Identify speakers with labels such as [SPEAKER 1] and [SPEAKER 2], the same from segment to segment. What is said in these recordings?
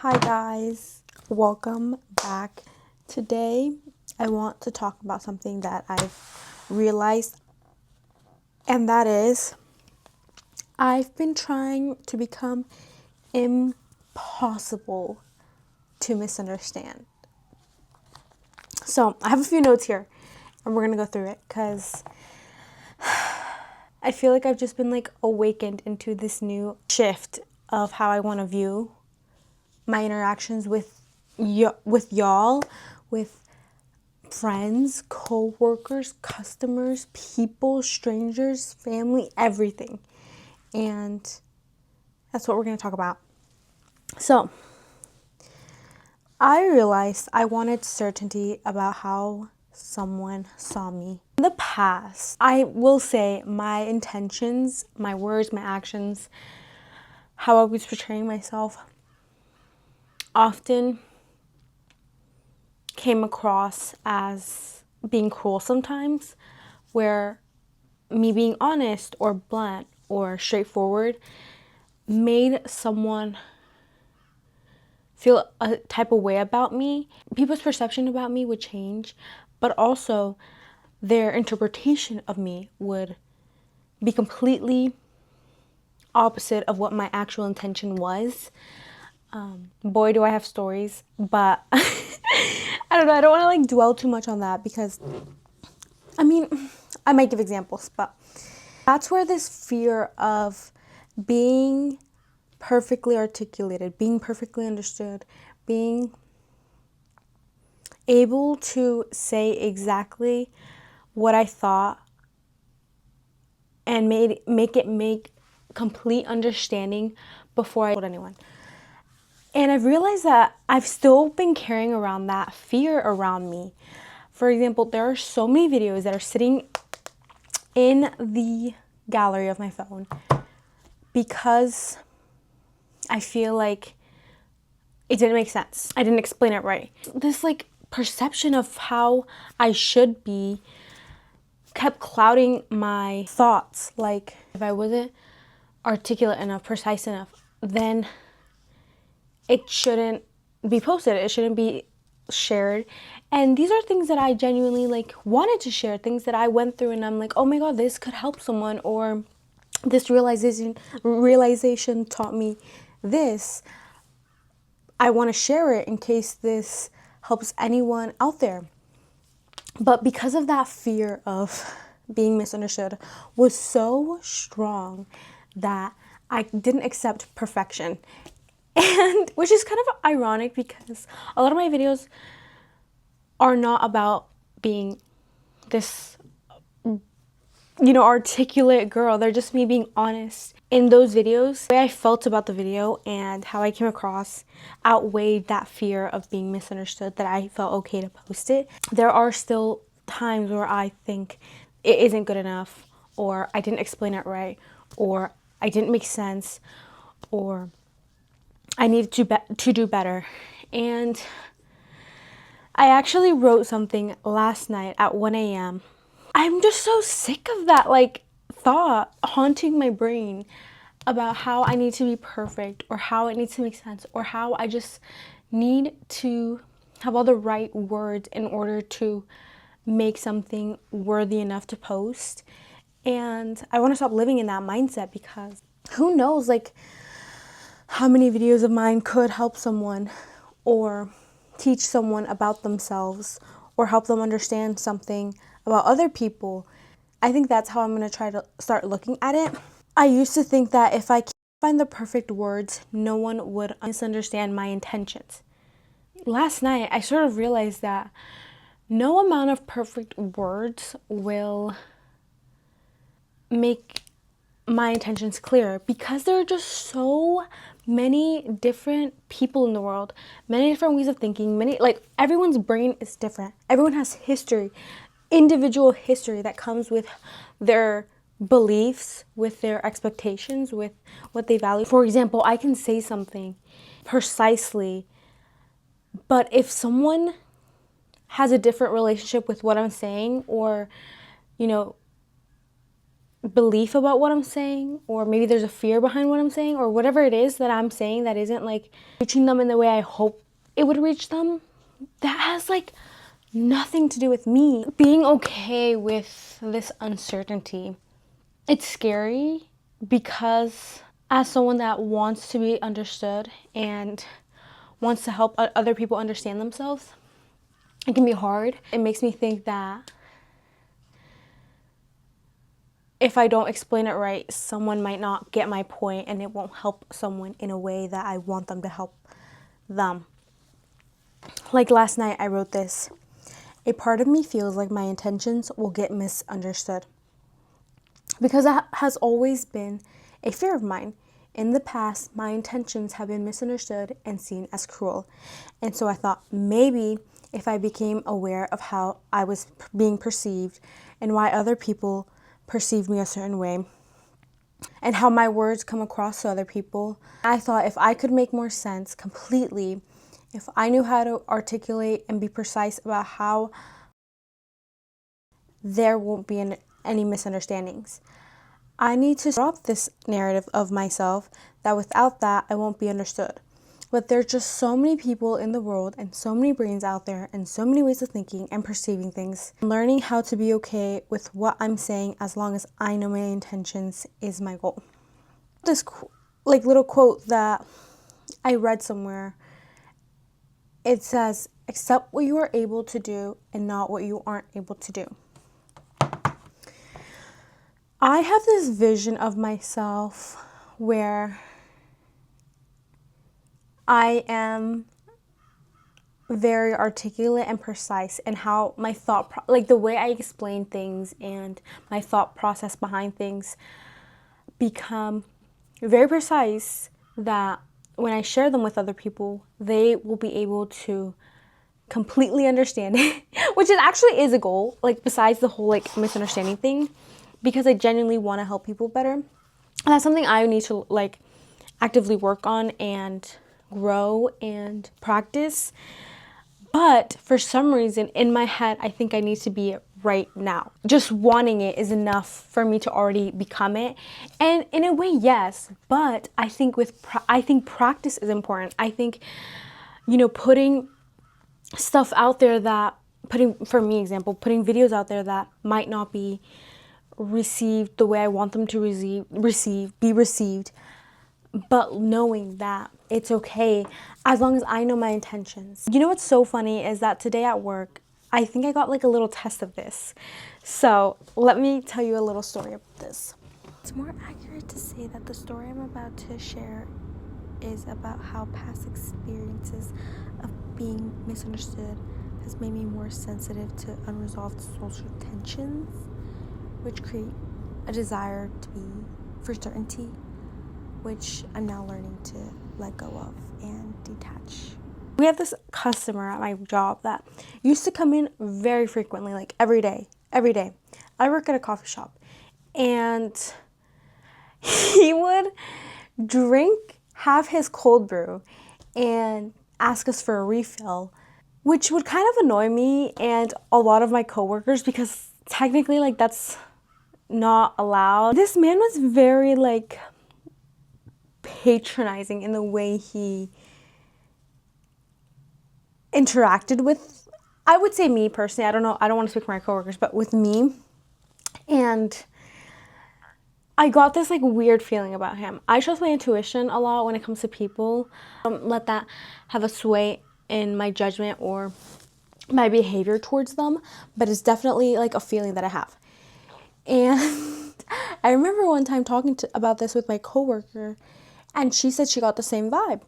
[SPEAKER 1] Hi guys, welcome back. Today I want to talk about something that I've realized, and that is I've been trying to become impossible to misunderstand. So I have a few notes here and we're gonna go through it because I feel like I've just been awakened into this new shift of how I want to view my interactions with y'all, with friends, co-workers, customers, people, strangers, family, everything. And that's what we're going to talk about. So, I realized I wanted certainty about how someone saw me. In the past, I will say my intentions, my words, my actions, how I was portraying myself often came across as being cruel sometimes, where me being honest or blunt or straightforward made someone feel a type of way about me. People's perception about me would change, but also their interpretation of me would be completely opposite of what my actual intention was. Boy, do I have stories, but I don't know. I don't want to dwell too much on that because, I might give examples, but that's where this fear of being perfectly articulated, being perfectly understood, being able to say exactly what I thought and make complete understanding before I told anyone. And I've realized that I've still been carrying around that fear around me. For example, there are so many videos that are sitting in the gallery of my phone because I feel like it didn't make sense. I didn't explain it right. This perception of how I should be kept clouding my thoughts. Like if I wasn't articulate enough, precise enough, then it shouldn't be posted. It shouldn't be shared. And these are things that I genuinely wanted to share, things that I went through and I'm like, oh my God, this could help someone, or this realization taught me this. I want to share it in case this helps anyone out there. But because of that fear of being misunderstood was so strong that I didn't accept perfection. And which is kind of ironic because a lot of my videos are not about being this articulate girl. They're just me being honest. In those videos, the way I felt about the video and how I came across outweighed that fear of being misunderstood, that I felt okay to post it. There are still times where I think it isn't good enough, or I didn't explain it right, or I didn't make sense, or I needed to do better. And I actually wrote something last night at 1 a.m. I'm just so sick of that thought haunting my brain about how I need to be perfect, or how it needs to make sense, or how I just need to have all the right words in order to make something worthy enough to post. And I want to stop living in that mindset because who knows how many videos of mine could help someone or teach someone about themselves or help them understand something about other people. I think that's how I'm going to try to start looking at it. I used to think that if I can't find the perfect words, no one would misunderstand my intentions. Last night, I sort of realized that no amount of perfect words will make my intentions clear, because there are just so many different people in the world, many different ways of thinking, everyone's brain is different. Everyone has history, individual history that comes with their beliefs, with their expectations, with what they value. For example, I can say something precisely, but if someone has a different relationship with what I'm saying, or belief about what I'm saying, or maybe there's a fear behind what I'm saying, or whatever it is that I'm saying that isn't like reaching them in the way I hope it would reach them, that has like nothing to do with me. Being okay with this uncertainty, it's scary because as someone that wants to be understood and wants to help other people understand themselves, it can be hard. It makes me think that if I don't explain it right, someone might not get my point and it won't help someone in a way that I want them to help them. Like last night I wrote this. A part of me feels like my intentions will get misunderstood. Because that has always been a fear of mine. In the past, my intentions have been misunderstood and seen as cruel. And so I thought maybe if I became aware of how I was being perceived and why other people perceive me a certain way and how my words come across to other people, I thought if I could make more sense completely, if I knew how to articulate and be precise about how, there won't be any misunderstandings. I need to drop this narrative of myself that without that I won't be understood. But there's just so many people in the world and so many brains out there and so many ways of thinking and perceiving things. Learning how to be okay with what I'm saying as long as I know my intentions is my goal. This little quote that I read somewhere, it says, accept what you are able to do and not what you aren't able to do. I have this vision of myself where I am very articulate and precise in how my the way I explain things and my thought process behind things become very precise, that when I share them with other people, they will be able to completely understand it, which actually is a goal, like besides the whole like misunderstanding thing, because I genuinely want to help people better. And that's something I need to like actively work on and grow and practice. But for some reason in my head, I think I need to be it right now. Just wanting it is enough for me to already become it. And in a way, yes, but I think I think practice is important. I think, putting stuff out there putting videos out there that might not be received the way I want them to be received, but knowing that it's okay as long as I know my intentions. You know what's so funny is that today at work, I think I got like a little test of this. So let me tell you a little story about this. It's more accurate to say that the story I'm about to share is about how past experiences of being misunderstood has made me more sensitive to unresolved social tensions, which create a desire for certainty, which I'm now learning to let go of and detach. We have this customer at my job that used to come in very frequently, like every day. I work at a coffee shop, and he would have his cold brew and ask us for a refill, which would kind of annoy me and a lot of my coworkers because technically like that's not allowed. This man was very like patronizing in the way he interacted with, I would say, me personally. I don't know, I don't want to speak for my coworkers, but with me. And I got this like weird feeling about him. I trust my intuition a lot when it comes to people. Don't let that have a sway in my judgment or my behavior towards them, but it's definitely like a feeling that I have. And I remember one time talking about this with my coworker, and she said she got the same vibe.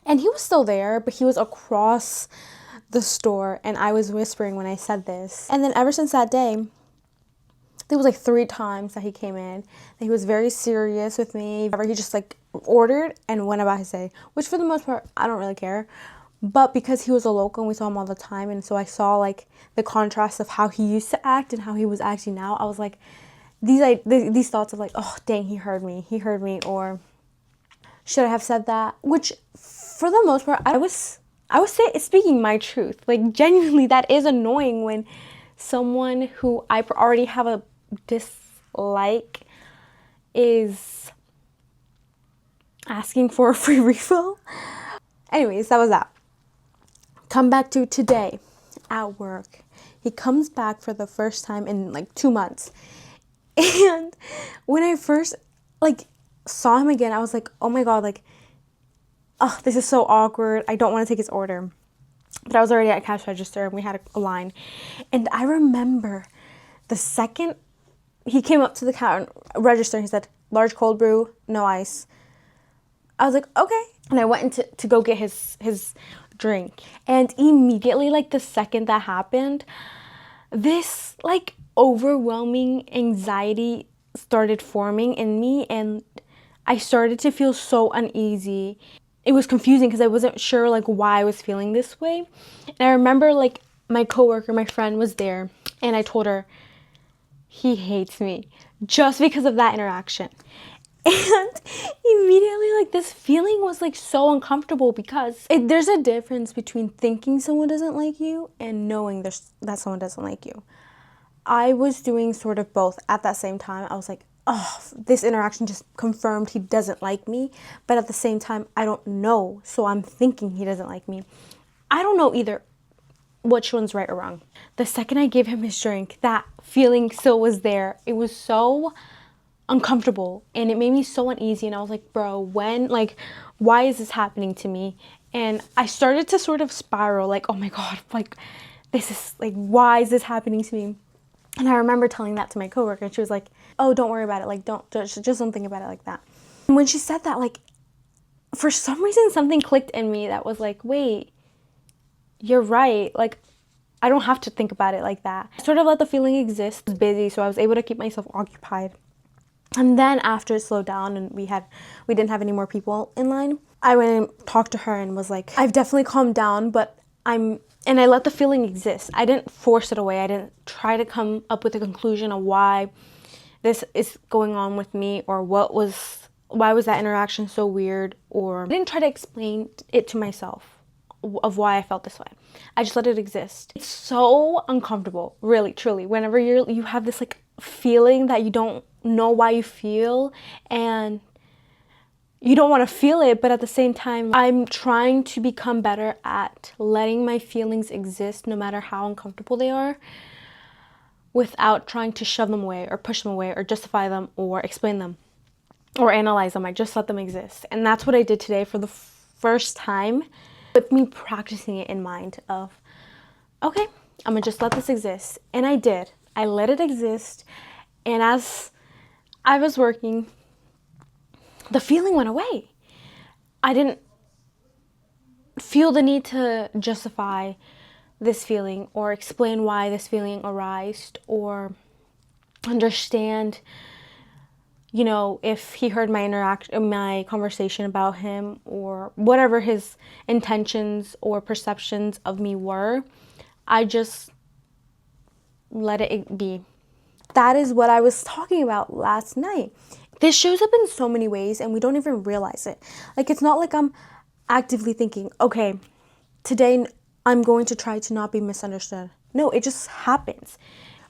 [SPEAKER 1] And he was still there, but he was across the store, and I was whispering when I said this. And then ever since that day, there was like 3 times that he came in, that he was very serious with me. He just like ordered and went about his day, which for the most part, I don't really care. But because he was a local and we saw him all the time, and so I saw like the contrast of how he used to act and how he was acting now, I was like, these thoughts of like, oh dang, he heard me, or should I have said that? Which for the most part, I was speaking my truth. Like genuinely, that is annoying when someone who I already have a like is asking for a free refill. Anyways, that was that. Come back to today at work. He comes back for the first time in like 2 months. And when I first like saw him again, I was like, oh my God, like, oh, this is so awkward. I don't want to take his order. But I was already at cash register and we had a line. And I remember the second he came up to the counter register, he said, large cold brew, no ice. I was like, okay. And I went to go get his drink. And immediately, like the second that happened, this like overwhelming anxiety started forming in me, and I started to feel so uneasy. It was confusing because I wasn't sure like why I was feeling this way. And I remember like my coworker, my friend was there, and I told her, he hates me just because of that interaction. And immediately, like, this feeling was like so uncomfortable because there's a difference between thinking someone doesn't like you and knowing that someone doesn't like you. I was doing sort of both at that same time. I was like, oh, this interaction just confirmed he doesn't like me. But at the same time, I don't know. So I'm thinking he doesn't like me. I don't know either which one's right or wrong. The second I gave him his drink, that feeling still was there. It was so uncomfortable and it made me so uneasy, and I was like, bro, why is this happening to me? And I started to sort of spiral, like, oh my God, like, this is like, why is this happening to me? And I remember telling that to my coworker, and she was like, oh, don't worry about it, like, just don't think about it like that. And when she said that, like, for some reason something clicked in me that was like, wait, you're right, like, I don't have to think about it like that. I sort of let the feeling exist. I was busy, so I was able to keep myself occupied. And then after it slowed down and we didn't have any more people in line, I went and talked to her and was like, I've definitely calmed down, but and I let the feeling exist. I didn't force it away. I didn't try to come up with a conclusion of why this is going on with me, or why was that interaction so weird, or I didn't try to explain it to myself of why I felt this way. I just let it exist. It's so uncomfortable, really, truly, whenever you have this like feeling that you don't know why you feel, and you don't want to feel it, but at the same time, I'm trying to become better at letting my feelings exist no matter how uncomfortable they are, without trying to shove them away or push them away or justify them or explain them or analyze them. I just let them exist. And that's what I did today for the first time, with me practicing it in mind of, okay, I'm gonna just let this exist. And I did. I let it exist. And as I was working, the feeling went away. I didn't feel the need to justify this feeling or explain why this feeling arose, or understand, if he heard my conversation about him, or whatever his intentions or perceptions of me were. I just let it be. That is what I was talking about last night. This shows up in so many ways and we don't even realize it. Like, it's not like I'm actively thinking, okay, today I'm going to try to not be misunderstood. No, it just happens.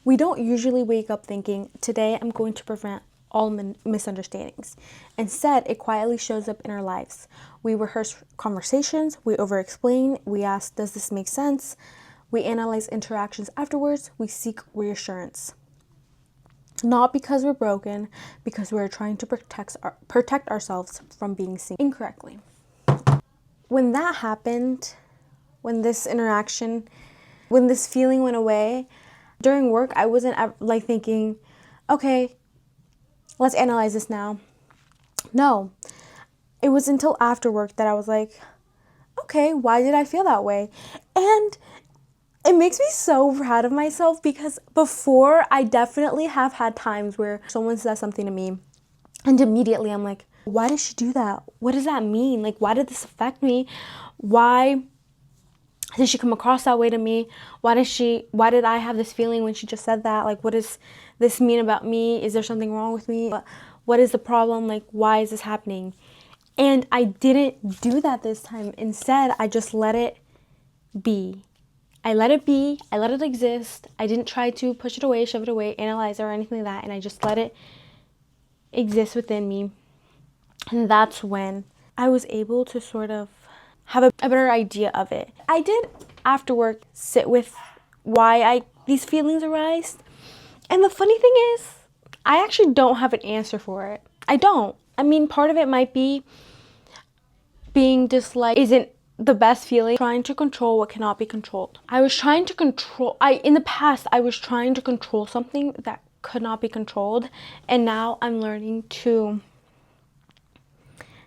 [SPEAKER 1] We don't usually wake up thinking, today I'm going to prevent all misunderstandings. Instead, it quietly shows up in our lives. We rehearse conversations, we over-explain, we ask, does this make sense? We analyze interactions afterwards, we seek reassurance. Not because we're broken, because we're trying to protect ourselves from being seen incorrectly. When that happened, when this feeling went away, during work, I wasn't like thinking, okay, let's analyze this now. No, it was until after work that I was like, okay, why did I feel that way? And it makes me so proud of myself, because before, I definitely have had times where someone says something to me and immediately I'm like, why did she do that? What does that mean? Like, why did this affect me? Why did she come across that way to me? Why did I have this feeling when she just said that? Like, what does this mean about me? Is there something wrong with me? What is the problem? Like, why is this happening? And I didn't do that this time. Instead, I just let it be. I let it be. I let it exist. I didn't try to push it away, shove it away, analyze it, or anything like that. And I just let it exist within me. And that's when I was able to sort of have a better idea of it. I did, after work, sit with why these feelings arise. And the funny thing is, I actually don't have an answer for it. I don't. I mean, part of it might be being disliked isn't the best feeling. Trying to control what cannot be controlled. In the past, I was trying to control something that could not be controlled. And now I'm learning to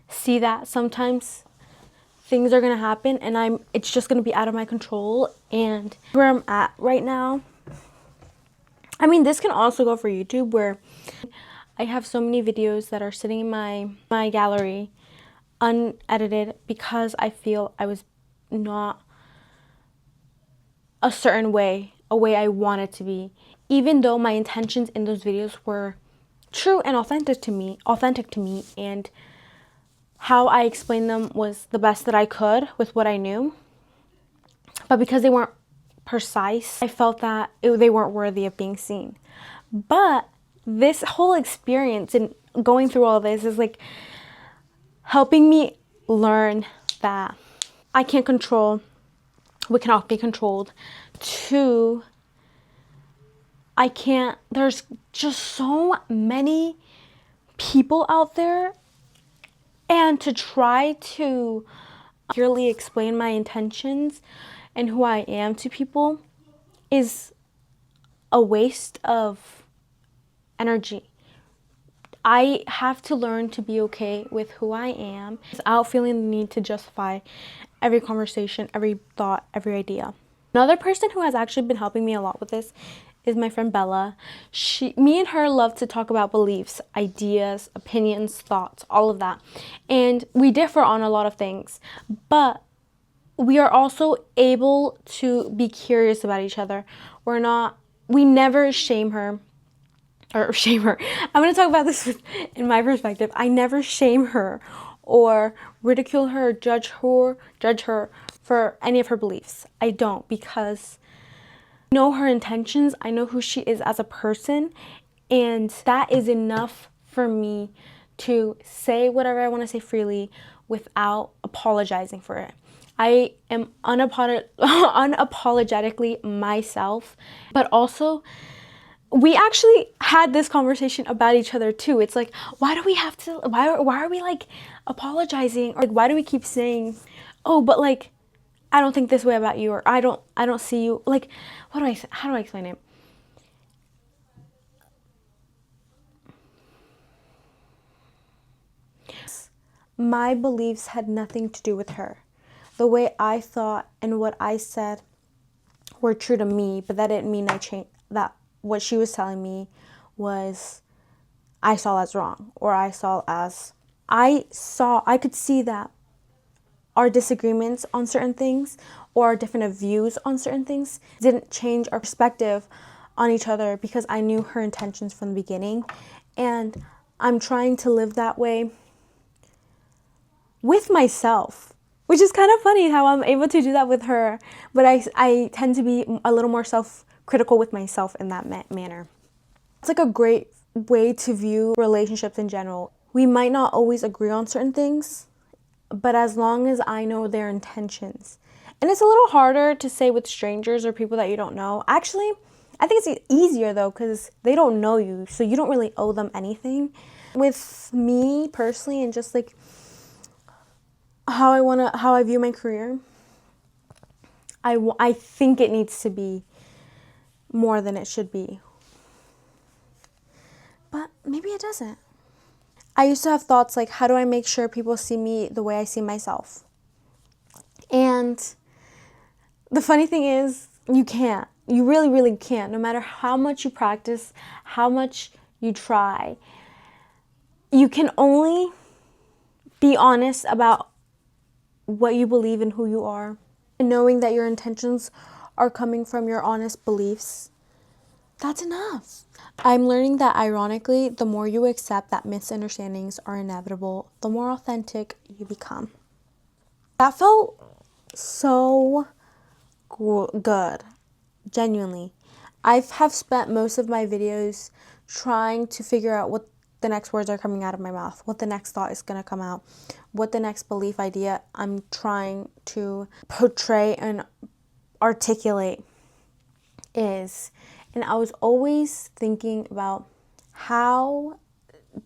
[SPEAKER 1] see that sometimes things are gonna happen and it's just gonna be out of my control. And where I'm at right now, I mean, this can also go for YouTube, where I have so many videos that are sitting in my gallery unedited because I feel I was not a certain way, a way I wanted to be, even though my intentions in those videos were true and authentic to me, and how I explained them was the best that I could with what I knew. But because they weren't precise, I felt that they weren't worthy of being seen. But this whole experience and going through all this is like helping me learn that I can't control what cannot be controlled. Two, there's just so many people out there, and to try to clearly explain my intentions and who I am to people is a waste of energy. I have to learn to be okay with who I am without feeling the need to justify every conversation, every thought, every idea. Another person who has actually been helping me a lot with this is my friend Bella. Me and her love to talk about beliefs, ideas, opinions, thoughts, all of that. And we differ on a lot of things, but we are also able to be curious about each other. We never shame her. I'm going to talk about this in my perspective. I never shame her or ridicule her or judge her for any of her beliefs. I don't, because I know her intentions. I know who she is as a person, and that is enough for me to say whatever I want to say freely without apologizing for it. I am unapologetically myself, but also we actually had this conversation about each other too. It's like, why are we like apologizing, or like, why do we keep saying, oh, but like, I don't think this way about you, or I don't see you, like, how do I explain it? My beliefs had nothing to do with her. The way I thought and what I said were true to me, but that didn't mean I changed that. What she was telling me was I saw as wrong, or I could see that our disagreements on certain things or our different views on certain things didn't change our perspective on each other, because I knew her intentions from the beginning. And I'm trying to live that way with myself, which is kind of funny how I'm able to do that with her, but I tend to be a little more self-critical with myself in that manner. It's like a great way to view relationships in general. We might not always agree on certain things, but as long as I know their intentions. And it's a little harder to say with strangers or people that you don't know. Actually, I think it's easier though, because they don't know you, so you don't really owe them anything. With me personally, and just like how I view my career, I think it needs to be more than it should be. But maybe it doesn't. I used to have thoughts like, how do I make sure people see me the way I see myself? And the funny thing is, you can't. You really, really can't. No matter how much you practice, how much you try, you can only be honest about what you believe and who you are. And knowing that your intentions are coming from your honest beliefs, that's enough. I'm learning that, ironically, the more you accept that misunderstandings are inevitable, the more authentic you become. That felt so good. Genuinely. I have spent most of my videos trying to figure out what the next words are coming out of my mouth, what the next thought is going to come out, what the next belief idea I'm trying to portray and articulate is. And I was always thinking about, how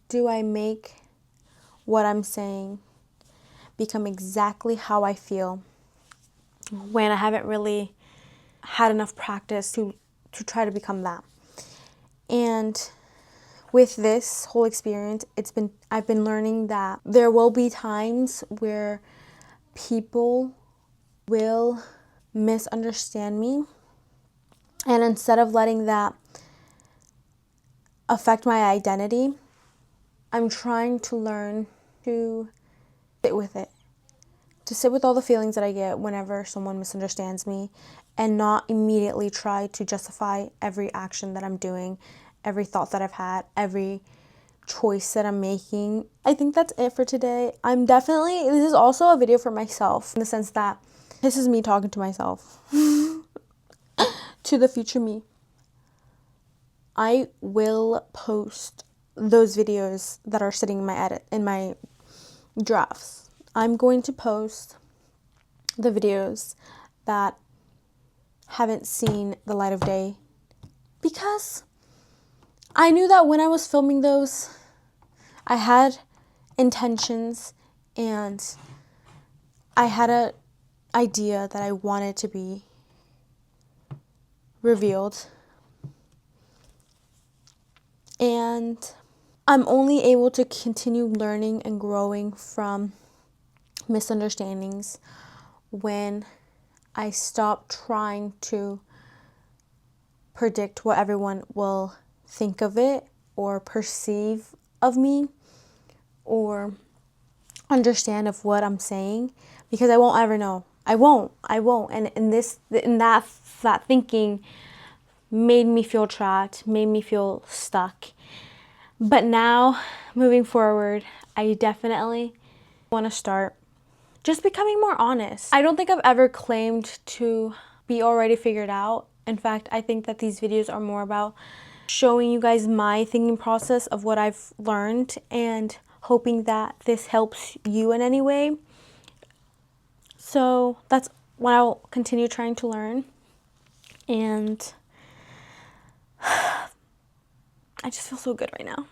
[SPEAKER 1] do I make what I'm saying become exactly how I feel when I haven't really had enough practice to try to become that. And with this whole experience, I've been learning that there will be times where people will misunderstand me, and instead of letting that affect my identity, I'm trying to learn to sit with it, to sit with all the feelings that I get whenever someone misunderstands me, and not immediately try to justify every action that I'm doing, every thought that I've had, every choice that I'm making. I think that's it for today. This is also a video for myself, in the sense that this is me talking to myself, to the future me. I will post those videos that are sitting in my drafts. I'm going to post the videos that haven't seen the light of day, because I knew that when I was filming those, I had intentions and I had an idea that I wanted to be revealed. And I'm only able to continue learning and growing from misunderstandings when I stop trying to predict what everyone will think of it or perceive of me or understand of what I'm saying, because I won't ever know. I won't. And that thinking made me feel trapped, made me feel stuck. But now, moving forward, I definitely want to start just becoming more honest. I don't think I've ever claimed to be already figured out. In fact, I think that these videos are more about showing you guys my thinking process of what I've learned, and hoping that this helps you in any way. So that's what I'll continue trying to learn. And I just feel so good right now.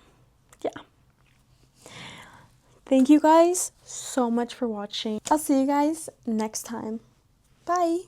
[SPEAKER 1] Yeah. Thank you guys so much for watching. I'll see you guys next time. Bye.